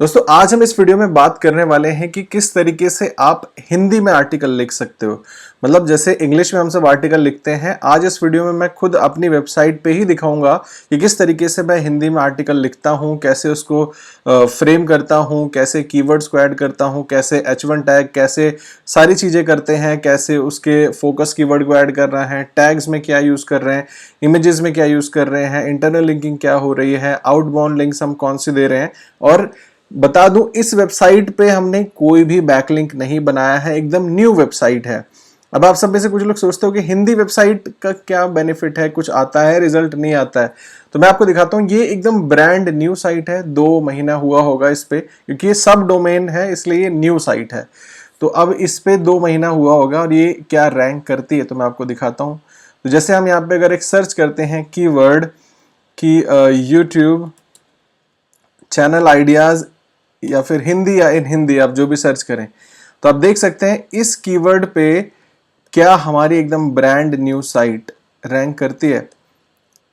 दोस्तों आज हम इस वीडियो में बात करने वाले हैं कि किस तरीके से आप हिंदी में आर्टिकल लिख सकते हो। मतलब जैसे इंग्लिश में हम सब आर्टिकल लिखते हैं, आज इस वीडियो में मैं खुद अपनी वेबसाइट पे ही दिखाऊंगा कि किस तरीके से मैं हिंदी में आर्टिकल लिखता हूं, कैसे उसको फ्रेम करता हूं, कैसे कीवर्ड्स को ऐड करता हूं, कैसे H1 टैग, कैसे सारी चीज़ें करते हैं, कैसे उसके फोकस कीवर्ड को ऐड कर रहा है, टैग्स में क्या यूज़ कर रहे हैं, इमेजेस में क्या यूज़ कर रहे हैं, इंटरनल लिंकिंग क्या हो रही है, आउटबाउंड लिंक्स हम कौन से दे रहे हैं। और बता दूं, इस वेबसाइट पे हमने कोई भी बैकलिंक नहीं बनाया है, एकदम न्यू वेबसाइट है। अब आप सब में से कुछ लोग सोचते हो कि हिंदी वेबसाइट का क्या बेनिफिट है, कुछ आता है रिजल्ट नहीं आता है। तो मैं आपको दिखाता हूं, ये एकदम ब्रांड न्यू साइट है, 2 महीना हुआ होगा इस पे, क्योंकि ये सब डोमेन है इसलिए ये न्यू साइट है। तो अब इस पे 2 महीना हुआ होगा और ये क्या रैंक करती है तो मैं आपको दिखाता हूँ। तो जैसे हम यहाँ पे अगर एक सर्च करते हैं कीवर्ड की यूट्यूब चैनल आइडियाज या फिर हिंदी या इन हिंदी, आप जो भी सर्च करें तो आप देख सकते हैं इस कीवर्ड पे क्या हमारी एकदम ब्रांड न्यू साइट रैंक करती है।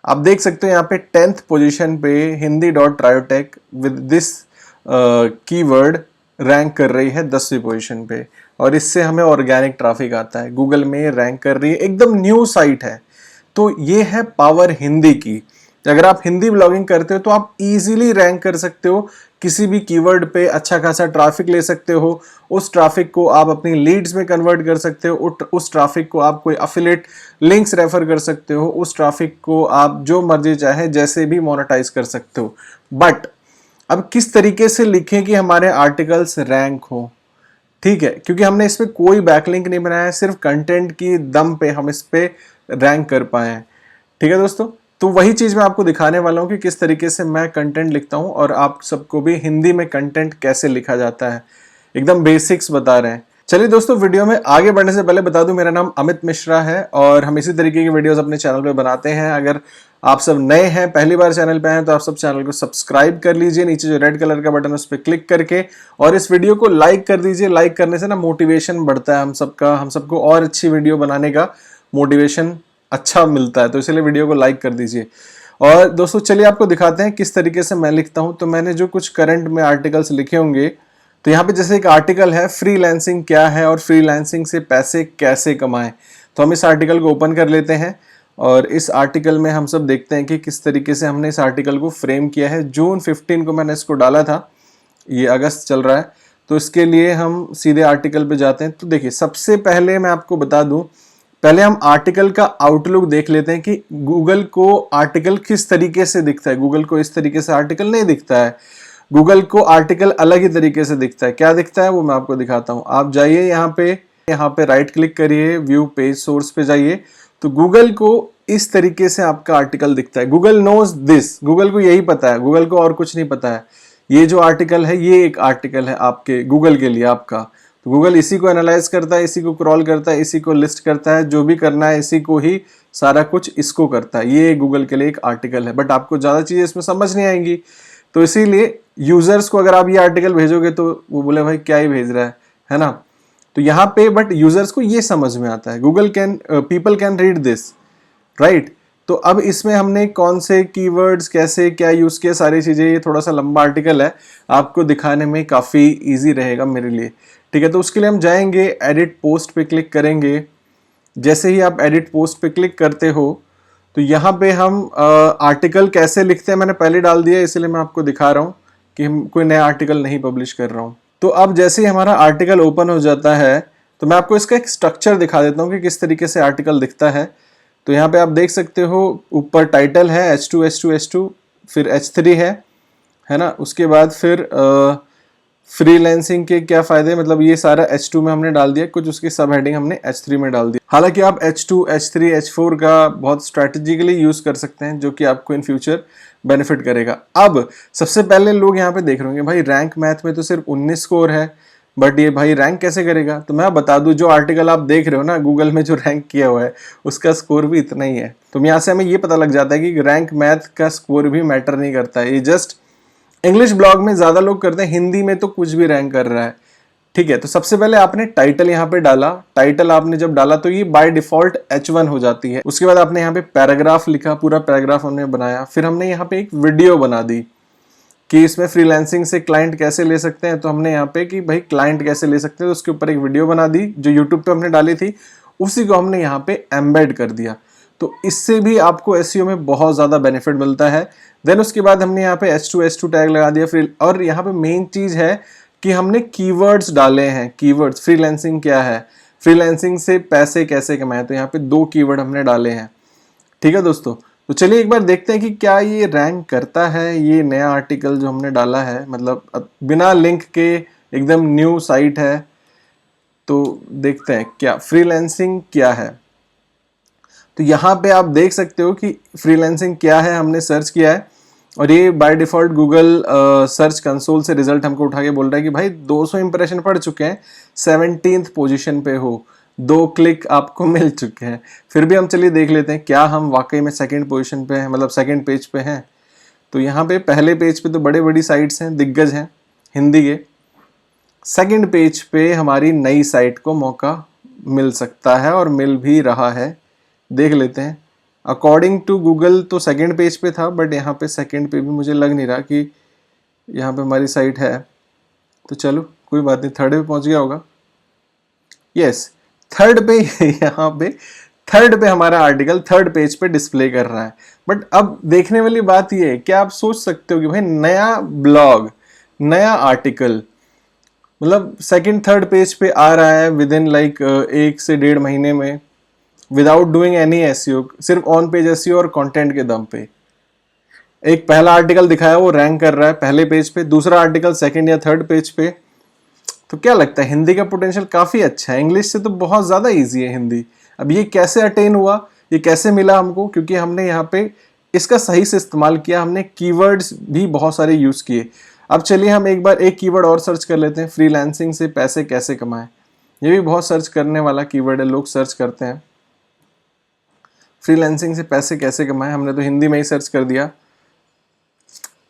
आप देख सकते हो यहाँ पे 10th पोजीशन पे Hindi dot Triotech with this keyword rank कर रही है 10वीं पोजीशन पे, और इससे हमें ऑर्गेनिक ट्रैफिक आता है, गूगल में रैंक कर रही है, एकदम न्यू साइट है। तो ये है पावर हिंदी की। अगर आप हिंदी ब्लॉगिंग करते हो तो आप इजीली रैंक कर सकते हो, किसी भी कीवर्ड पे अच्छा खासा ट्रैफिक ले सकते हो, उस ट्रैफिक को आप अपनी लीड्स में कन्वर्ट कर सकते हो, उस ट्रैफिक को आप कोई अफिलिएट लिंक्स रेफर कर सकते हो, उस ट्रैफिक को आप जो मर्जी चाहे जैसे भी मोनेटाइज कर सकते हो। बट अब किस तरीके से लिखें कि हमारे आर्टिकल्स रैंक हो, ठीक है, क्योंकि हमने इस पे कोई बैकलिंक नहीं बनाया है, सिर्फ कंटेंट की दम पे हम इस पे रैंक कर पाए हैं। ठीक है दोस्तों, तो वही चीज मैं आपको दिखाने वाला हूं कि किस तरीके से मैं कंटेंट लिखता हूं और आप सबको भी हिंदी में कंटेंट कैसे लिखा जाता है, एकदम बेसिक्स बता रहे हैं। चलिए दोस्तों, वीडियो में आगे बढ़ने से पहले बता दूं, मेरा नाम अमित मिश्रा है और हम इसी तरीके की वीडियोस अपने चैनल पे बनाते हैं। अगर आप सब नए हैं, पहली बार चैनल पे हैं, तो आप सब चैनल को सब्सक्राइब कर लीजिए, नीचे जो रेड कलर का बटन उस पर क्लिक करके, और इस वीडियो को लाइक कर दीजिए। लाइक करने से ना मोटिवेशन बढ़ता है हम सबको और अच्छी वीडियो बनाने का मोटिवेशन अच्छा मिलता है, तो इसलिए वीडियो को लाइक कर दीजिए। और दोस्तों चलिए आपको दिखाते हैं किस तरीके से मैं लिखता हूं। तो मैंने जो कुछ करंट में आर्टिकल्स लिखे होंगे, तो यहाँ पे जैसे एक आर्टिकल है फ्रीलांसिंग क्या है और फ्रीलांसिंग से पैसे कैसे कमाएं, तो हम इस आर्टिकल को ओपन कर लेते हैं और इस आर्टिकल में हम सब देखते हैं कि किस तरीके से हमने इस आर्टिकल को फ्रेम किया है। जून 15 को मैंने इसको डाला था, ये अगस्त चल रहा है, तो इसके लिए हम सीधे आर्टिकल पे जाते हैं। तो देखिए, सबसे पहले मैं आपको बता दूं, पहले हम आर्टिकल का आउटलुक देख लेते हैं कि गूगल को आर्टिकल किस तरीके से दिखता है। गूगल को इस तरीके से आर्टिकल नहीं दिखता है, गूगल को आर्टिकल अलग ही तरीके से दिखता है। क्या दिखता है वो मैं आपको दिखाता हूं। आप जाइए यहाँ पे राइट क्लिक करिए, व्यू पेज सोर्स पे जाइए, तो गूगल को इस तरीके से आपका आर्टिकल दिखता है। गूगल नोज दिस, गूगल को यही पता है, गूगल को और कुछ नहीं पता है। ये जो आर्टिकल है ये एक आर्टिकल है आपके गूगल के लिए आपका, तो गूगल इसी को एनालाइज करता है, इसी को क्रॉल करता है, इसी को लिस्ट करता है, जो भी करना है इसी को ही, सारा कुछ इसको करता है। ये गूगल के लिए एक आर्टिकल है, बट आपको ज़्यादा चीज़ें इसमें समझ नहीं आएंगी, तो इसीलिए यूजर्स को अगर आप ये आर्टिकल भेजोगे तो वो बोले भाई क्या ही भेज रहा है ना। तो यहाँ पे बट यूजर्स को ये समझ में आता है, Google can people can read this, right. तो अब इसमें हमने कौन से कीवर्ड्स कैसे क्या यूज किए, सारी चीजें, ये थोड़ा सा लंबा आर्टिकल है, आपको दिखाने में काफी इजी रहेगा मेरे लिए, ठीक है। तो उसके लिए हम जाएंगे, एडिट पोस्ट पे क्लिक करेंगे। जैसे ही आप एडिट पोस्ट पे क्लिक करते हो तो यहाँ पे हम आर्टिकल कैसे लिखते हैं मैंने पहले डाल दिया, इसलिए मैं आपको दिखा रहा हूँ कि हम कोई नया आर्टिकल नहीं पब्लिश कर रहा हूँ। तो अब जैसे ही हमारा आर्टिकल ओपन हो जाता है तो मैं आपको इसका एक स्ट्रक्चर दिखा देता हूँ कि किस तरीके से आर्टिकल दिखता है। तो यहाँ पे आप देख सकते हो, ऊपर टाइटल है H2 H2 H2, फिर H3 है ना। उसके बाद फिर फ्रीलांसिंग के क्या फायदे, मतलब ये सारा H2 में हमने डाल दिया, कुछ उसकी सब हेडिंग हमने H3 में डाल दी। हालांकि आप H2 H3 H4 का बहुत स्ट्रैटेजिकली यूज कर सकते हैं, जो कि आपको इन फ्यूचर बेनिफिट करेगा। अब सबसे पहले लोग यहाँ पे देख रहे होंगे भाई रैंक मैथ में तो सिर्फ 19 स्कोर है, बट ये भाई रैंक कैसे करेगा। तो मैं बता दूं, जो आर्टिकल आप देख रहे हो ना गूगल में जो रैंक किया हुआ है उसका स्कोर भी इतना ही है। तो यहाँ से हमें ये पता लग जाता है कि रैंक मैथ का स्कोर भी मैटर नहीं करता है, ये जस्ट इंग्लिश ब्लॉग में ज्यादा लोग करते हैं, हिंदी में तो कुछ भी रैंक कर रहा है, ठीक है। तो सबसे पहले आपने टाइटल यहाँ पे डाला, टाइटल आपने जब डाला तो ये बाय डिफॉल्ट H1 हो जाती है। उसके बाद आपने यहाँ पे पैराग्राफ लिखा, पूरा पैराग्राफ हमने बनाया, फिर हमने यहाँ पे एक वीडियो बना दी कि इसमें फ्रीलांसिंग से क्लाइंट कैसे ले सकते हैं, तो हमने यहाँ पे कि भाई क्लाइंट कैसे ले सकते हैं, तो उसके ऊपर एक वीडियो बना दी जो यूट्यूब पे हमने डाली थी, उसी को हमने यहाँ पे एम्बेड कर दिया। तो इससे भी आपको एसईओ में बहुत ज़्यादा बेनिफिट मिलता है। देन उसके बाद हमने यहाँ पे H2 टैग लगा दिया फ्री, और यहाँ पे मेन चीज़ है कि हमने कीवर्ड्स डाले हैं। कीवर्ड्स, फ्रीलांसिंग क्या है, फ्रीलांसिंग से पैसे कैसे कमाएं, तो यहाँ पे 2 कीवर्ड हमने डाले हैं। ठीक है दोस्तों, तो चलिए एक बार देखते हैं कि क्या ये रैंक करता है। ये नया आर्टिकल जो हमने डाला है, मतलब बिना लिंक के एकदम न्यू साइट है, तो देखते हैं क्या फ्रीलांसिंग क्या है। तो यहाँ पे आप देख सकते हो कि फ्रीलांसिंग क्या है, हमने सर्च किया है और ये by default Google search console से रिजल्ट हमको उठा के बोल रहा है कि भाई 200 इंप्रेशन पड़ चुके हैं, 17th पोजीशन पे हो, 2 क्लिक आपको मिल चुके हैं। फिर भी हम चलिए देख लेते हैं क्या हम वाकई में सेकंड पोजीशन पे हैं, मतलब सेकंड पेज पे हैं। तो यहाँ पे पहले पेज पे तो बड़े बड़ी साइट्स हैं, दिग्गज हैं हिंदी के। सेकंड पेज पे हमारी नई साइट को मौका मिल सकता है और मिल भी रहा है, देख लेते हैं। अकॉर्डिंग टू गूगल तो सेकंड पेज पे था, बट यहाँ पे सेकंड पे भी मुझे लग नहीं रहा कि यहाँ पे हमारी साइट है। तो चलो कोई बात नहीं, थर्ड पे पहुंच गया होगा। यस, थर्ड पे यहाँ पे थर्ड पे हमारा आर्टिकल थर्ड पेज पे डिस्प्ले कर रहा है। बट अब देखने वाली बात ये है, क्या आप सोच सकते हो कि भाई नया ब्लॉग, नया आर्टिकल, मतलब सेकंड थर्ड पेज पे आ रहा है विद इन लाइक 1 से 1.5 महीने में, विदाउट डूइंग एनी एसईओ, सिर्फ ऑन पेज एसईओ और कंटेंट के दम पे। एक पहला आर्टिकल दिखाया वो रैंक कर रहा है पहले पेज पे, दूसरा आर्टिकल सेकंड या थर्ड पेज पे। तो क्या लगता है, हिंदी का पोटेंशियल काफी अच्छा है, इंग्लिश से तो बहुत ज्यादा इजी है हिंदी। अब ये कैसे अटेन हुआ, ये कैसे मिला हमको, क्योंकि हमने यहाँ पे इसका सही से इस्तेमाल किया, हमने कीवर्ड्स भी बहुत सारे यूज किए। अब चलिए हम एक बार एक कीवर्ड और सर्च कर लेते हैं, फ्रीलांसिंग से पैसे कैसे कमाएं। ये भी बहुत सर्च करने वाला कीवर्ड है, लोग सर्च करते हैं फ्रीलांसिंग से पैसे कैसे कमाएं। हमने तो हिंदी में ही सर्च कर दिया,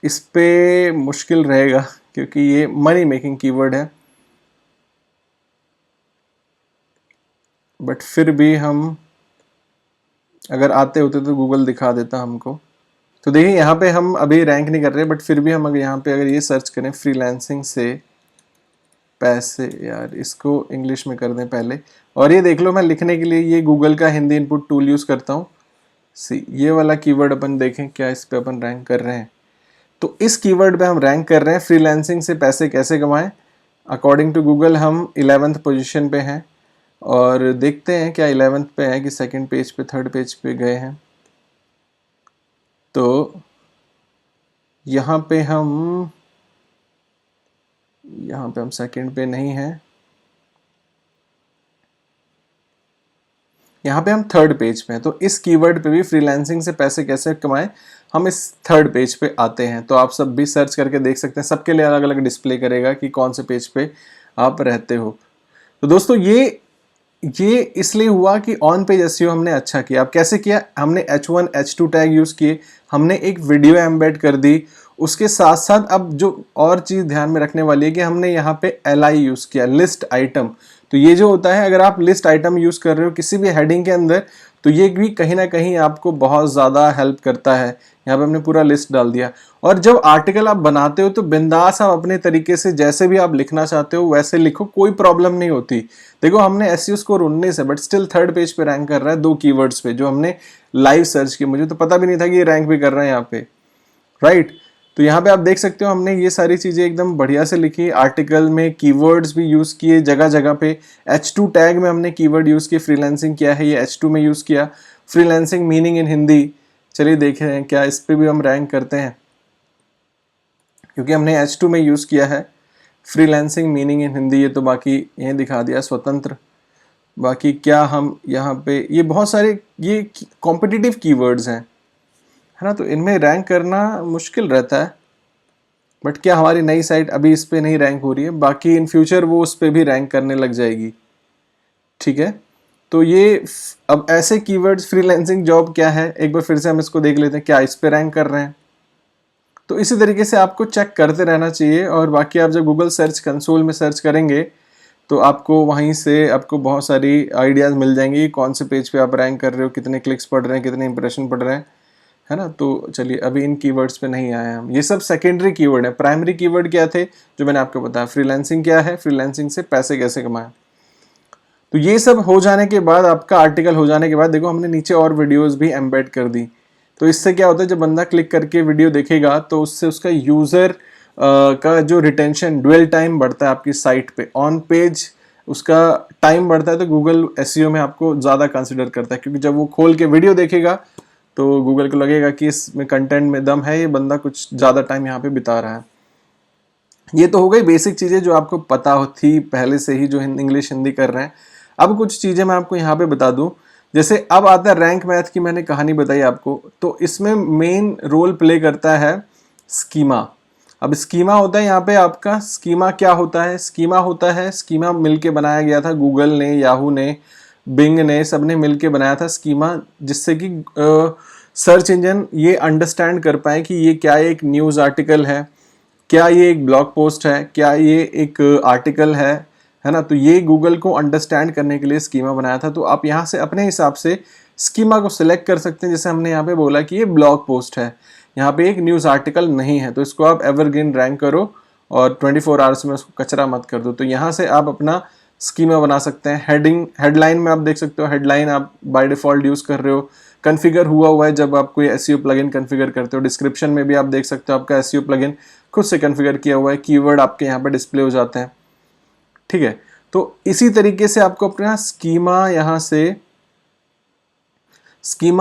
इस पे मुश्किल रहेगा क्योंकि ये मनी मेकिंग कीवर्ड है, बट फिर भी हम अगर आते होते तो गूगल दिखा देता हमको। तो देखिए यहाँ पे हम अभी रैंक नहीं कर रहे, बट फिर भी हम अगर यहाँ पे अगर ये सर्च करें फ्रीलांसिंग से पैसे, यार इसको इंग्लिश में कर दें पहले, और ये देख लो मैं लिखने के लिए ये गूगल का हिंदी इनपुट टूल यूज करता हूँ। सी, ये वाला कीवर्ड अपन देखें क्या इस पे अपन रैंक कर रहे हैं। तो इस कीवर्ड पे हम रैंक कर रहे हैं, फ्रीलांसिंग से पैसे कैसे कमाएं। अकॉर्डिंग टू गूगल हम 11th पोजीशन पे हैं, और देखते हैं क्या 11th पे है कि सेकंड पेज पे, थर्ड पेज पे गए हैं। तो यहाँ पे हम सेकंड पे नहीं हैं, यहाँ पे हम थर्ड पेज पे हैं। तो इस कीवर्ड पे भी फ्रीलांसिंग से पैसे कैसे कमाएं, हम इस थर्ड पेज पे आते हैं। तो आप सब भी सर्च करके देख सकते हैं, सबके लिए अलग अलग डिस्प्ले करेगा कि कौन से पेज पे आप रहते हो। तो दोस्तों ये इसलिए हुआ कि ऑन पेज एसईओ हमने अच्छा किया। अब कैसे किया, हमने H1 H2 टैग यूज किए, हमने एक वीडियो एम्बेड कर दी, उसके साथ साथ अब जो और चीज ध्यान में रखने वाली है कि हमने यहाँ पे LI यूज किया, लिस्ट आइटम। तो ये जो होता है, अगर आप लिस्ट आइटम यूज कर रहे हो किसी भी हेडिंग के अंदर, तो ये भी कहीं ना कहीं आपको बहुत ज़्यादा हेल्प करता है। यहाँ पे हमने पूरा लिस्ट डाल दिया, और जब आर्टिकल आप बनाते हो तो बिंदास आप अपने तरीके से जैसे भी आप लिखना चाहते हो वैसे लिखो, कोई प्रॉब्लम नहीं होती। देखो हमने एसईओ स्कोर 19 है, बट स्टिल थर्ड पेज पे रैंक कर रहा है 2 कीवर्ड्स पे जो हमने लाइव सर्च किए। मुझे तो पता भी नहीं था कि ये रैंक भी कर रहा है यहाँ पे, राइट। तो यहाँ पे आप देख सकते हो हमने ये सारी चीज़ें एकदम बढ़िया से लिखी, आर्टिकल में कीवर्ड्स भी यूज़ किए जगह जगह पे। H2 टैग में हमने कीवर्ड यूज़ किए, फ्रीलांसिंग क्या है ये H2 में यूज़ किया, फ्रीलांसिंग मीनिंग इन हिंदी। चलिए देख रहे हैं क्या इस पे भी हम रैंक करते हैं, क्योंकि हमने H2 में यूज़ किया है फ्रीलांसिंग मीनिंग इन हिंदी। ये तो बाकी ये दिखा दिया स्वतंत्र। बाकी क्या हम यहाँ पे, ये बहुत सारे ये कॉम्पिटिटिव कीवर्ड्स हैं, है ना, तो इनमें रैंक करना मुश्किल रहता है। बट क्या हमारी नई साइट अभी इस पे नहीं रैंक हो रही है, बाकी इन फ्यूचर वो उस पे भी रैंक करने लग जाएगी, ठीक है। तो ये अब ऐसे कीवर्ड्स, फ्रीलांसिंग जॉब क्या है, एक बार फिर से हम इसको देख लेते हैं क्या इस पे रैंक कर रहे हैं। तो इसी तरीके से आपको चेक करते रहना चाहिए, और बाकी आप जब गूगल सर्च कंसोल में सर्च करेंगे तो आपको वहीं से आपको बहुत सारी आइडियाज़ मिल जाएंगी, कौन से पेज पे आप रैंक कर रहे हो, कितने क्लिक्स पढ़ रहे हैं, कितने इंप्रेशन पढ़ रहे हैं, है ना। तो चलिए अभी इन कीवर्ड्स पे नहीं आए हम, ये सब सेकेंडरी कीवर्ड है। प्राइमरी कीवर्ड क्या थे जो मैंने आपको बताया, फ्रीलांसिंग क्या है, फ्रीलांसिंग से पैसे कैसे कमाएं। तो ये सब हो जाने के बाद, आपका आर्टिकल हो जाने के बाद, देखो हमने नीचे और वीडियोस भी एम्बेड कर दी। तो इससे क्या होता है, जब बंदा क्लिक करके वीडियो देखेगा तो उससे उसका यूजर का जो रिटेंशन, ड्वेल टाइम बढ़ता है आपकी साइट पे, ऑन पेज उसका टाइम बढ़ता है। तो गूगल एसईओ में आपको ज़्यादा कंसिडर करता है, क्योंकि जब वो खोल के वीडियो देखेगा तो गूगल को लगेगा कि इसमें कंटेंट में दम है, ये बंदा कुछ ज़्यादा टाइम यहाँ पे बिता रहा है। ये तो हो गई बेसिक चीज़ें जो आपको पता थी पहले से ही, जो इंग्लिश हिंदी कर रहे हैं। अब कुछ चीज़ें मैं आपको यहाँ पे बता दूं, जैसे अब आता है रैंक मैथ की, मैंने कहानी बताई आपको, तो इसमें मेन रोल प्ले करता है स्कीमा। अब स्कीमा होता है यहाँ पे आपका, स्कीमा क्या होता है, स्कीमा होता है, स्कीमा मिलके बनाया गया था, गूगल ने, याहू ने, बिंग ने, सबने मिलके बनाया था स्कीमा, जिससे कि सर्च इंजन ये अंडरस्टैंड कर पाए कि ये क्या एक न्यूज़ आर्टिकल है, क्या ये एक ब्लॉग पोस्ट है, क्या ये एक आर्टिकल है ना। तो ये गूगल को अंडरस्टैंड करने के लिए स्कीमा बनाया था। तो आप यहाँ से अपने हिसाब से स्कीमा को सिलेक्ट कर सकते हैं। जैसे हमने यहाँ पे बोला कि ये ब्लॉग पोस्ट है, यहाँ पे एक न्यूज़ आर्टिकल नहीं है, तो इसको आप एवरग्रीन रैंक करो और 24 आवर्स में उसको कचरा मत कर दो। तो यहाँ से आप अपना स्कीमा बना सकते हैं। हेडलाइन में आप देख सकते हो, हेडलाइन आप बाय डिफॉल्ट यूज़ कर रहे हो, कॉन्फ़िगर हुआ है जब आप कोई एसईओ प्लगइन कॉन्फ़िगर करते हो। डिस्क्रिप्शन में भी आप देख सकते हो आपका एसईओ प्लगइन खुद से कॉन्फ़िगर किया हुआ है, कीवर्ड आपके यहाँ पे डिस्प्ले हो जाते हैं, ठीक है। तो इसी तरीके से आपको अपना स्कीमा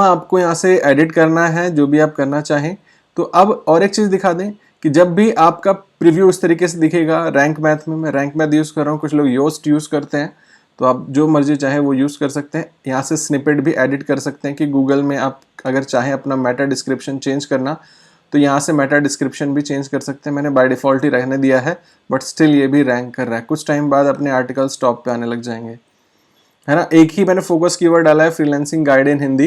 आपको यहाँ से एडिट करना है, जो भी आप करना चाहें। तो अब और एक चीज़ दिखा दें कि जब भी आपका प्रीव्यू इस तरीके से दिखेगा रैंक मैथ में, मैं रैंक मैथ यूज़ कर रहा हूँ, कुछ लोग योस्ट यूज़ करते हैं, तो आप जो मर्जी चाहे वो यूज़ कर सकते हैं। यहाँ से स्निपेट भी एडिट कर सकते हैं कि गूगल में आप अगर चाहें अपना मेटा डिस्क्रिप्शन चेंज करना, तो यहाँ से मेटा डिस्क्रिप्शन भी चेंज कर सकते हैं। मैंने बाय डिफ़ॉल्ट ही रहने दिया है, बट स्टिल ये भी रैंक कर रहा है। कुछ टाइम बाद अपने आर्टिकल्स टॉप पे आने लग जाएंगे, है ना। एक ही मैंने फोकस कीवर्ड डाला है, फ्रीलांसिंग गाइड इन हिंदी।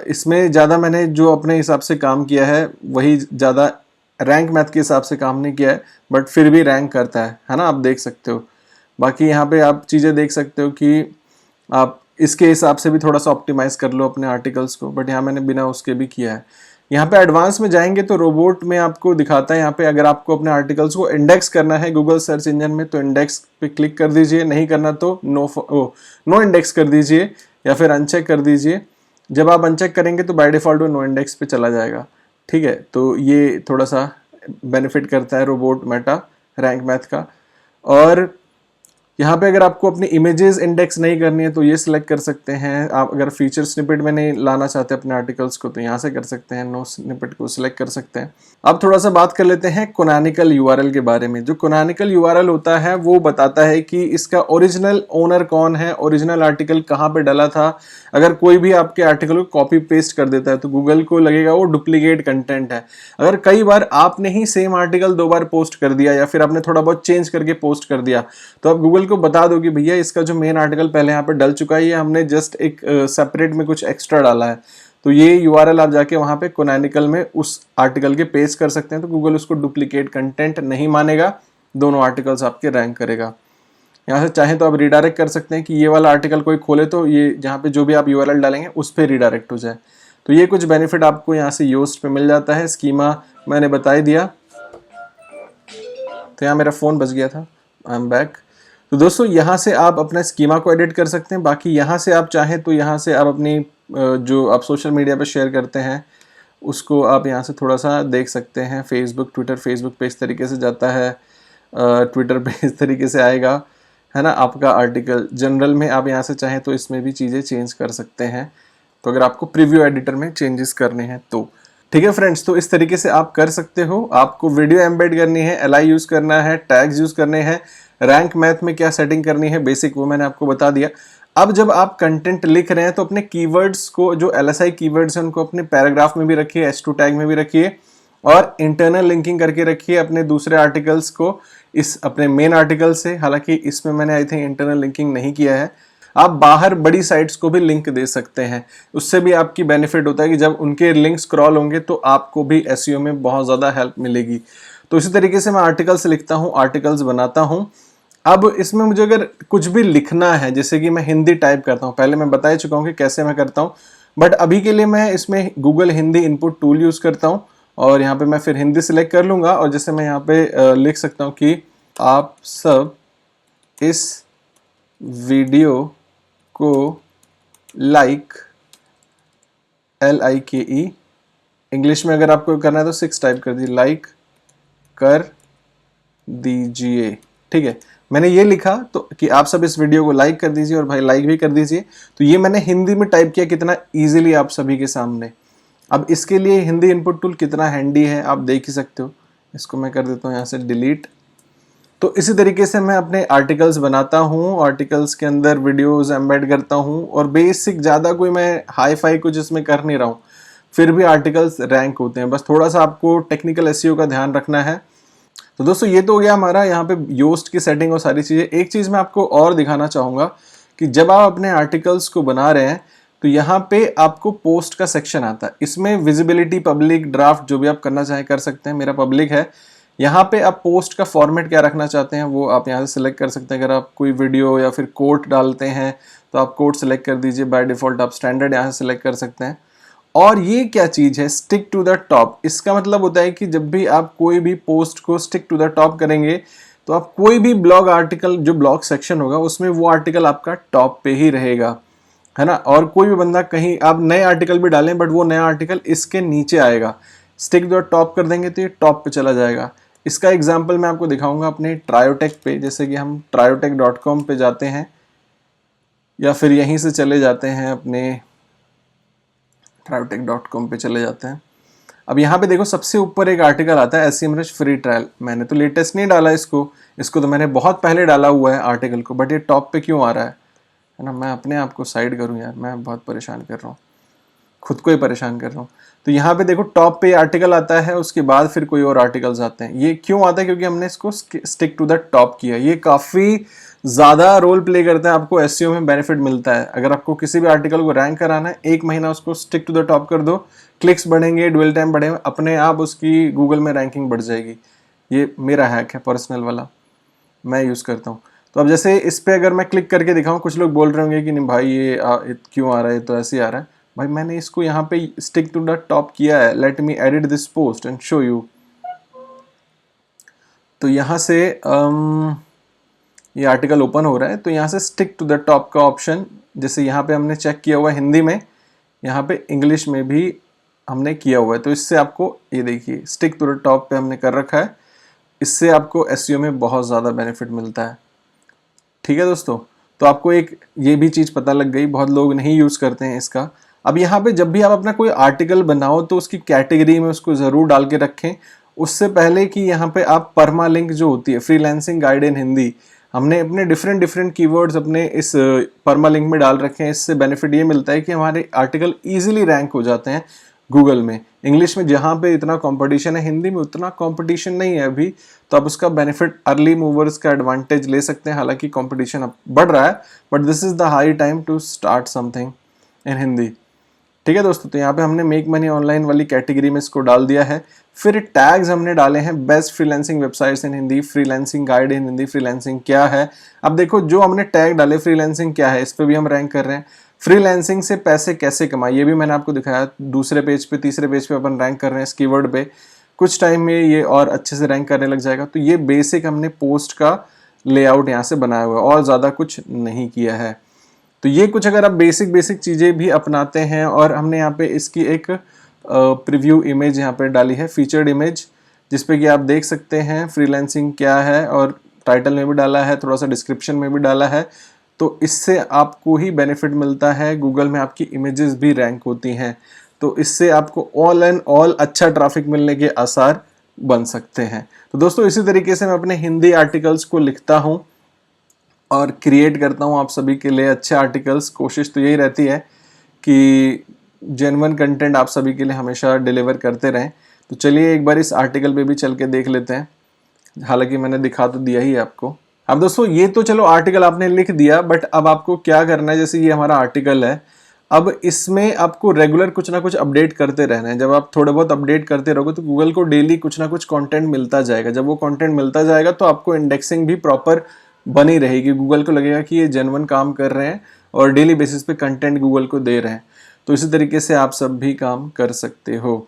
इसमें ज़्यादा मैंने जो अपने हिसाब से काम किया है वही ज़्यादा, रैंक मैथ के हिसाब से काम नहीं किया है, बट फिर भी रैंक करता है ना, आप देख सकते हो। बाकी यहाँ पे आप चीज़ें देख सकते हो कि आप इसके हिसाब से भी थोड़ा सा ऑप्टिमाइज़ कर लो अपने आर्टिकल्स को, बट यहाँ मैंने बिना उसके भी किया है। यहाँ पे एडवांस में जाएंगे तो रोबोट में आपको दिखाता है, यहाँ पे अगर आपको अपने आर्टिकल्स को इंडेक्स करना है गूगल सर्च इंजन में, तो इंडेक्स पे क्लिक कर दीजिए, नहीं करना तो नो इंडेक्स कर दीजिए या फिर अनचेक कर दीजिए। जब आप अनचेक करेंगे तो बाय डिफ़ॉल्ट वो नो इंडेक्स पे चला जाएगा, ठीक है। तो ये थोड़ा सा बेनिफिट करता है रोबोट मेटा रैंक मैथ का। और यहाँ पे अगर आपको अपनी इमेजेस इंडेक्स नहीं करनी है तो ये सिलेक्ट कर सकते हैं। आप अगर फीचर स्निपेट में नहीं लाना चाहते अपने आर्टिकल्स को, तो यहाँ से कर सकते हैं, नो स्निपेट को सिलेक्ट कर सकते हैं। अब थोड़ा सा बात कर लेते हैं कैनोनिकल यूआरएल के बारे में। जो कैनोनिकल यूआरएल होता है वो बताता है कि इसका ओरिजिनल ओनर कौन है, ओरिजिनल आर्टिकल कहाँ पे डाला था। अगर कोई भी आपके आर्टिकल को कॉपी पेस्ट कर देता है तो गूगल को लगेगा वो डुप्लीकेट कंटेंट है। अगर कई बार आपने ही सेम आर्टिकल 2 बार पोस्ट कर दिया या फिर आपने थोड़ा बहुत चेंज करके पोस्ट कर दिया, तो आप गूगल को बता दो कि भैया इसका जो मेन आर्टिकल पहले यहाँ पे डल चुका है, ये हमने जस्ट एक सेपरेट में कुछ एक्स्ट्रा डाला है। तो ये यूआरएल आप जाके वहाँ पे कैनोनिकल में उस आर्टिकल के पेस्ट कर सकते हैं, तो गूगल उसको डुप्लीकेट कंटेंट नहीं मानेगा, दोनों आर्टिकल्स आपके रैंक करेगा। यहाँ से चाहें तो आप रिडायरेक्ट कर सकते हैं कि ये वाला आर्टिकल कोई खोले तो ये जहाँ पे जो भी आप यूआरएल डालेंगे उस पर रिडायरेक्ट हो जाए। तो ये कुछ बेनिफिट आपको यहाँ से योस्ट पे मिल जाता है। स्कीमा मैंने बता ही दिया। तो यहाँ मेरा फ़ोन बज गया था, आई एम बैक। तो दोस्तों यहाँ से आप अपना स्कीमा को एडिट कर सकते हैं। बाकी यहाँ से आप चाहें तो यहाँ से आप अपनी जो आप सोशल मीडिया पर शेयर करते हैं उसको आप यहाँ से थोड़ा सा देख सकते हैं। फेसबुक पे इस तरीके से जाता है, ट्विटर पे इस तरीके से आएगा, है ना आपका आर्टिकल। जनरल में आप यहाँ से चाहें तो इसमें भी चीज़ें चेंज कर सकते हैं, तो अगर आपको प्रीव्यू एडिटर में चेंजेस करने हैं तो। ठीक है फ्रेंड्स, तो इस तरीके से आप कर सकते हो। आपको वीडियो एम्बेड करनी है, एलआई यूज़ करना है, टैग्स यूज़ करने हैं, रैंक मैथ में क्या सेटिंग करनी है बेसिक वो मैंने आपको बता दिया। अब जब आप कंटेंट लिख रहे हैं तो अपने कीवर्ड्स को, जो एलएसआई कीवर्ड्स हैं उनको अपने पैराग्राफ में भी रखिए, एच2 टैग में भी रखिए और इंटरनल लिंकिंग करके रखिए अपने दूसरे आर्टिकल्स को इस अपने मेन आर्टिकल से। हालांकि इसमें मैंने आई थिंक इंटरनल लिंकिंग नहीं किया है। आप बाहर बड़ी साइट्स को भी लिंक दे सकते हैं, उससे भी आपकी बेनिफिट होता है कि जब उनके लिंक स्क्रॉल होंगे तो आपको भी एसईओ में बहुत ज़्यादा हेल्प मिलेगी। तो इसी तरीके से मैं आर्टिकल्स लिखता हूँ, आर्टिकल्स बनाता हूँ। अब इसमें मुझे अगर कुछ भी लिखना है, जैसे कि मैं हिंदी टाइप करता हूँ, पहले मैं बता ही चुका हूँ कि कैसे मैं करता हूँ। बट अभी के लिए मैं इसमें Google Hindi input tool use करता हूँ और यहाँ पे मैं फिर हिंदी सिलेक्ट कर लूँगा और जैसे मैं यहाँ पे लिख सकता हूँ कि आप सब इस वीडियो को लाइक LIKE, इंग्लिश में अगर आपको करना है तो 6 टाइप कर दीजिए, लाइक कर दीजिए। ठीक है, मैंने ये लिखा तो कि आप सब इस वीडियो को लाइक कर दीजिए और भाई लाइक भी कर दीजिए। तो ये मैंने हिंदी में टाइप किया, कितना इजीली आप सभी के सामने। अब इसके लिए हिंदी इनपुट टूल कितना हैंडी है आप देख ही सकते हो। इसको मैं कर देता हूँ यहाँ से डिलीट। तो इसी तरीके से मैं अपने आर्टिकल्स बनाता हूँ, आर्टिकल्स के अंदर वीडियोस एम्बेड करता हूँ और बेसिक, ज़्यादा कोई मैं हाई फाई कुछ इसमें कर नहीं रहा हूँ, फिर भी आर्टिकल्स रैंक होते हैं। बस थोड़ा सा आपको टेक्निकल एसईओ का ध्यान रखना है। तो दोस्तों ये तो हो गया हमारा यहाँ पे योस्ट की सेटिंग और सारी चीज़ें। एक चीज़ मैं आपको और दिखाना चाहूँगा कि जब आप अपने आर्टिकल्स को बना रहे हैं तो यहाँ पे आपको पोस्ट का सेक्शन आता है। इसमें विजिबिलिटी, पब्लिक, ड्राफ्ट जो भी आप करना चाहें कर सकते हैं। मेरा पब्लिक है। यहाँ पे आप पोस्ट का फॉर्मेट क्या रखना चाहते हैं वो आप यहाँ से सिलेक्ट कर सकते हैं। अगर आप कोई वीडियो या फिर कोट डालते हैं तो आप कोट सिलेक्ट कर दीजिए। बाय डिफ़ॉल्ट आप स्टैंडर्ड यहाँ से सिलेक्ट कर सकते हैं। और ये क्या चीज़ है, स्टिक टू द टॉप। इसका मतलब होता है कि जब भी आप कोई भी पोस्ट को स्टिक टू द टॉप करेंगे तो आप कोई भी ब्लॉग आर्टिकल, जो ब्लॉग सेक्शन होगा उसमें वो आर्टिकल आपका टॉप पे ही रहेगा, है ना। और कोई भी बंदा, कहीं आप नए आर्टिकल भी डालें बट वो नया आर्टिकल इसके नीचे आएगा। स्टिक टू द टॉप कर देंगे तो ये टॉप पे चला जाएगा। इसका एग्जाम्पल मैं आपको दिखाऊंगा अपने ट्रायोटेक पे। जैसे कि हम triotek.com पे जाते हैं या फिर यहीं से चले जाते हैं, अपने triotek.com पे चले जाते हैं। अब यहाँ पे देखो सबसे ऊपर एक आर्टिकल आता है SEMrush फ्री ट्रायल। मैंने तो लेटेस्ट नहीं डाला इसको तो मैंने बहुत पहले डाला हुआ है आर्टिकल को, बट ये टॉप पे क्यों आ रहा है ना। मैं अपने आप को साइड करूँ यार, मैं बहुत परेशान कर रहा हूँ, खुद को ही परेशान कर रहा हूँ। तो यहाँ पे देखो टॉप पे आर्टिकल आता है, उसके बाद फिर कोई और आर्टिकल्स आते हैं। ये क्यों आता है, क्योंकि हमने इसको स्टिक टू द टॉप किया। ये काफ़ी ज़्यादा रोल प्ले करता है, आपको एसईओ में बेनिफिट मिलता है। अगर आपको किसी भी आर्टिकल को रैंक कराना है, 1 महीना उसको स्टिक टू द टॉप कर दो, क्लिक्स बढ़ेंगे, ड्वेल टाइम बढ़ेगा, अपने आप उसकी गूगल में रैंकिंग बढ़ जाएगी। ये मेरा हैक है पर्सनल वाला, मैं यूज़ करता हूँ। तो अब जैसे इस पर अगर मैं क्लिक करके दिखाऊँ, कुछ लोग बोल रहे होंगे कि नहीं भाई ये क्यों आ रहा है, तो ऐसे ही आ रहा है। भाई मैंने इसको यहाँ पे स्टिक टू द टॉप किया है। Let me edit this post and show you. तो यहाँ से ये आर्टिकल ओपन हो रहा है, तो यहाँ से स्टिक टू द टॉप का ऑप्शन, जैसे यहाँ पे हमने चेक किया हुआ है हिंदी में, यहाँ पे इंग्लिश में भी हमने किया हुआ है। तो इससे आपको ये देखिए स्टिक टू द टॉप पे हमने कर रखा है। इससे आपको एसईओ में बहुत ज़्यादा बेनिफिट मिलता है। ठीक है दोस्तों, तो आपको एक ये भी चीज़ पता लग गई। बहुत लोग नहीं यूज़ करते हैं इसका। अब यहाँ पे जब भी आप अपना कोई आर्टिकल बनाओ तो उसकी कैटेगरी में उसको ज़रूर डाल के रखें, उससे पहले कि यहाँ पे आप परमा लिंक जो होती है, फ्रीलांसिंग गाइड इन हिंदी, हमने अपने डिफरेंट कीवर्ड्स अपने इस परमा लिंक में डाल रखे हैं। इससे बेनिफिट ये मिलता है कि हमारे आर्टिकल ईजिली रैंक हो जाते हैं गूगल में। इंग्लिश में जहाँ पे इतना कंपटीशन है, हिंदी में उतना कंपटीशन नहीं है अभी, तो आप उसका बेनिफिट, अर्ली मूवर्स का एडवांटेज ले सकते हैं। हालांकि कंपटीशन अब बढ़ रहा है, but this is the high time to start something in Hindi. ठीक है दोस्तों, तो यहाँ पे हमने मेक मनी ऑनलाइन वाली कैटेगरी में इसको डाल दिया है। फिर टैग्स हमने डाले हैं, बेस्ट फ्रीलांसिंग वेबसाइट्स इन हिंदी, फ्रीलांसिंग गाइड इन हिंदी, फ्रीलांसिंग क्या है। अब देखो जो हमने टैग डाले, फ्रीलांसिंग क्या है, इस पर भी हम रैंक कर रहे हैं। फ्रीलांसिंग से पैसे कैसे कमाए, ये भी मैंने आपको दिखाया। दूसरे पेज पे, तीसरे पेज पे अपन रैंक कर रहे हैं इस कीवर्ड पे। कुछ टाइम में ये और अच्छे से रैंक करने लग जाएगा। तो ये बेसिक हमने पोस्ट का लेआउट यहाँ से बनाया हुआ है, और ज़्यादा कुछ नहीं किया है। तो ये कुछ अगर आप बेसिक चीज़ें भी अपनाते हैं, और हमने यहाँ पे इसकी एक प्रीव्यू इमेज यहाँ पे डाली है, फीचर्ड इमेज, जिसपे कि आप देख सकते हैं फ्रीलांसिंग क्या है, और टाइटल में भी डाला है, थोड़ा सा डिस्क्रिप्शन में भी डाला है। तो इससे आपको ही बेनिफिट मिलता है, गूगल में आपकी इमेजेस भी रैंक होती हैं। तो इससे आपको ऑल एंड ऑल अच्छा ट्रैफिक मिलने के आसार बन सकते हैं। तो दोस्तों इसी तरीके से मैं अपने हिंदी आर्टिकल्स को लिखता हूँ और क्रिएट करता हूँ आप सभी के लिए अच्छे आर्टिकल्स। कोशिश तो यही रहती है कि जेन्युइन कंटेंट आप सभी के लिए हमेशा डिलीवर करते रहें। तो चलिए एक बार इस आर्टिकल पे भी चल के देख लेते हैं। हालांकि मैंने दिखा तो दिया ही आपको। अब दोस्तों ये तो चलो आर्टिकल आपने लिख दिया, बट अब आपको क्या करना है, जैसे ये हमारा आर्टिकल है, अब इसमें आपको रेगुलर कुछ ना कुछ अपडेट करते रहना है। जब आप थोड़े बहुत अपडेट करते रहोगे तो गूगल को डेली कुछ ना कुछ कंटेंट मिलता जाएगा। जब वो कंटेंट मिलता जाएगा तो आपको इंडेक्सिंग भी प्रॉपर बनी रहेगी। गूगल को लगेगा कि ये जेन्युइन काम कर रहे हैं और डेली बेसिस पे कंटेंट गूगल को दे रहे हैं। तो इसी तरीके से आप सब भी काम कर सकते हो।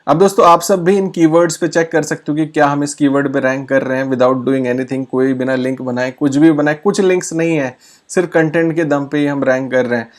अब दोस्तों आप सब भी इन कीवर्ड्स पे चेक कर सकते हो कि क्या हम इस कीवर्ड पे रैंक कर रहे हैं विदाउट डूइंग एनीथिंग, कोई बिना लिंक बनाए कुछ भी बनाए, कुछ लिंक्स नहीं है, सिर्फ कंटेंट के दम पे ही हम रैंक कर रहे हैं।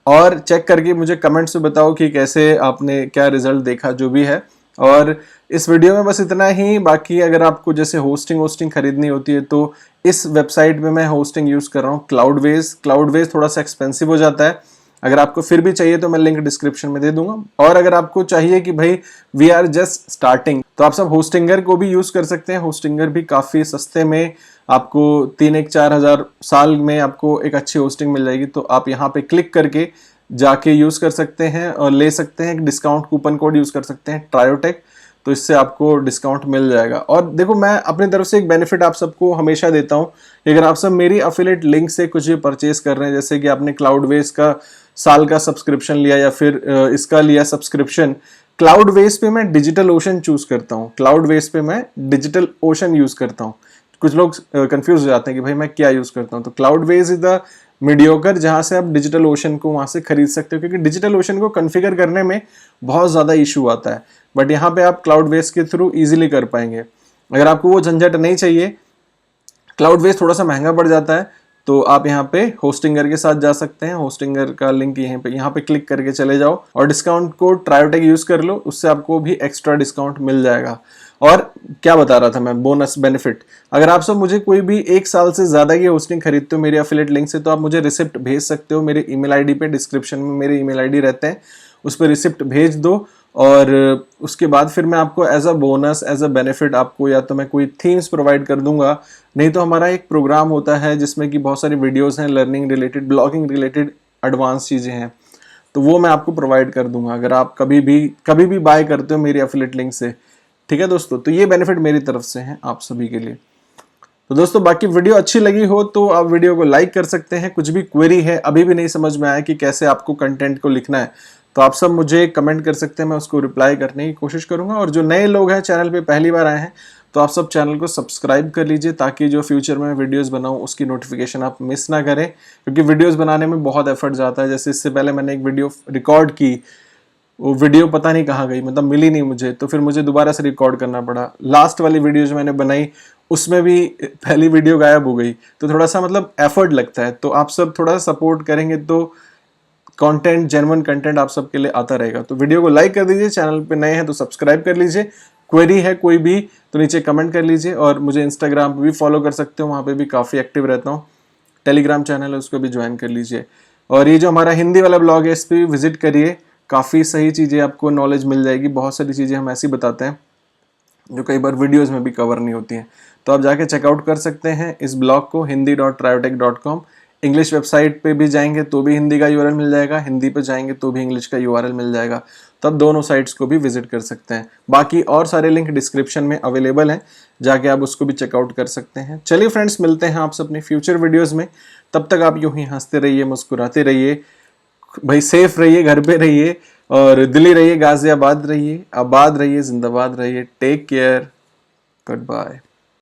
और चेक करके मुझे कमेंट्स में बताओ कि कैसे आपने क्या रिजल्ट देखा, जो भी है। और इस वीडियो में बस इतना ही। बाकी अगर आपको जैसे होस्टिंग खरीदनी होती है तो इस वेबसाइट में मैं होस्टिंग यूज कर रहा हूँ क्लाउडवेज थोड़ा सा एक्सपेंसिव हो जाता है। अगर आपको फिर भी चाहिए तो मैं लिंक डिस्क्रिप्शन में दे दूंगा। और अगर आपको चाहिए कि भाई वी आर जस्ट स्टार्टिंग, तो आप सब होस्टिंगर को भी यूज कर सकते हैं। होस्टिंगर भी काफी सस्ते में आपको 3-4 हज़ार साल में आपको एक अच्छी होस्टिंग मिल जाएगी। तो आप यहाँ पे क्लिक करके जाके यूज कर सकते हैं और ले सकते हैं। एक डिस्काउंट कूपन कोड यूज कर सकते हैं ट्रायोटेक, तो इससे आपको डिस्काउंट मिल जाएगा। और देखो मैं अपनी तरफ से एक बेनिफिट आप सबको हमेशा देता हूँ कि अगर आप सब मेरी अफिलिएट लिंक से कुछ भी परचेस कर रहे हैं, जैसे कि आपने क्लाउडवेज का साल का सब्सक्रिप्शन लिया या फिर इसका लिया सब्सक्रिप्शन, क्लाउडवेज पे मैं डिजिटल ओशन चूज करता हूँ, क्लाउडवेज पे मैं डिजिटल ओशन यूज करता हूँ। कुछ लोग कंफ्यूज हो जाते हैं कि भाई मैं क्या यूज करता हूँ। तो क्लाउडवेज इज द मीडियोकर जहां से आप डिजिटल ओशन को वहां से खरीद सकते हो, क्योंकि डिजिटल ओशन को कॉन्फ़िगर करने में बहुत ज्यादा इशू आता है, बट यहाँ पे आप क्लाउडवेज के थ्रू इजीली कर पाएंगे। अगर आपको वो झंझट नहीं चाहिए, क्लाउडवेज थोड़ा सा महंगा पड़ जाता है, तो आप यहाँ पे होस्टिंगर के साथ जा सकते हैं। होस्टिंगर का लिंक यहाँ पे क्लिक करके चले जाओ और डिस्काउंट कोड ट्रायोटेक यूज कर लो, उससे आपको भी एक्स्ट्रा डिस्काउंट मिल जाएगा। और क्या बता रहा था मैं, बोनस बेनिफिट, अगर आप सब मुझे कोई भी 1 साल से ज्यादा की होस्टिंग खरीदते हो मेरे एफिलिएट लिंक से, तो आप मुझे रिसिप्ट भेज सकते हो मेरे ईमेल आईडी पे। डिस्क्रिप्शन में मेरे ईमेल आईडी रहते हैं, उस पर रिसिप्ट भेज दो और उसके बाद फिर मैं आपको as a bonus, as a benefit आपको या तो मैं कोई थीम्स प्रोवाइड कर दूंगा, नहीं तो हमारा एक प्रोग्राम होता है जिसमें कि बहुत सारी वीडियोस हैं learning related, blogging related, advance चीजें हैं, तो वो मैं आपको प्रोवाइड कर दूंगा अगर आप कभी भी बाय करते हो मेरी एफिलिएट लिंक से। ठीक है दोस्तों, तो ये बेनिफिट मेरी तरफ से है आप सभी के लिए। तो दोस्तों बाकी वीडियो अच्छी लगी हो तो आप वीडियो को लाइक कर सकते हैं। कुछ भी क्वेरी है, अभी भी नहीं समझ में आया कि कैसे आपको कंटेंट को लिखना है, तो आप सब मुझे कमेंट कर सकते हैं, मैं उसको रिप्लाई करने की कोशिश करूंगा। और जो नए लोग हैं चैनल पे पहली बार आए हैं, तो आप सब चैनल को सब्सक्राइब कर लीजिए, ताकि जो फ्यूचर में वीडियोस बनाऊं उसकी नोटिफिकेशन आप मिस ना करें, क्योंकि वीडियोस बनाने में बहुत एफर्ट जाता है। जैसे इससे पहले मैंने एक वीडियो रिकॉर्ड की, वो वीडियो पता नहीं कहाँ गई, मतलब मिली नहीं मुझे, तो फिर मुझे दोबारा से रिकॉर्ड करना पड़ा। लास्ट वाली वीडियो जो मैंने बनाई उसमें भी पहली वीडियो गायब हो गई, तो थोड़ा सा मतलब एफर्ट लगता है। तो आप सब थोड़ा सा सपोर्ट करेंगे तो कंटेंट, जेन्युइन कंटेंट आप सबके लिए आता रहेगा। तो वीडियो को लाइक कर दीजिए, चैनल पे नए हैं तो सब्सक्राइब कर लीजिए। क्वेरी है कोई भी तो नीचे कमेंट कर लीजिए, और मुझे इंस्टाग्राम पे भी फॉलो कर सकते हो, वहाँ पे भी काफ़ी एक्टिव रहता हूँ। टेलीग्राम चैनल है, उसको भी ज्वाइन कर लीजिए। और ये जो हमारा हिंदी वाला ब्लॉग है इस पर भी विजिट करिए, काफ़ी सही चीज़ें आपको नॉलेज मिल जाएगी। बहुत सारी चीज़ें हम ऐसी बताते हैं जो कई बार वीडियोस में भी कवर नहीं होती हैं, तो आप जाके चेकआउट कर सकते हैं इस ब्लॉग को hindi.triotek.com। इंग्लिश वेबसाइट पे भी जाएंगे तो भी हिंदी का यूआरएल मिल जाएगा, हिंदी पे जाएंगे तो भी इंग्लिश का यूआरएल मिल जाएगा, तो आप दोनों साइट्स को भी विजिट कर सकते हैं। बाकी और सारे लिंक डिस्क्रिप्शन में अवेलेबल हैं, जाके आप उसको भी चेकआउट कर सकते हैं। चलिए फ्रेंड्स, मिलते हैं आपसे अपने फ्यूचर वीडियोज़ में। तब तक आप यूं ही हंसते रहिए, मुस्कुराते रहिए, भाई सेफ रहिए, घर पे रहिए, और दिल्ली रहिए, गाजियाबाद रहिए, आबाद रहिए, जिंदाबाद रहिए। Take care, good bye.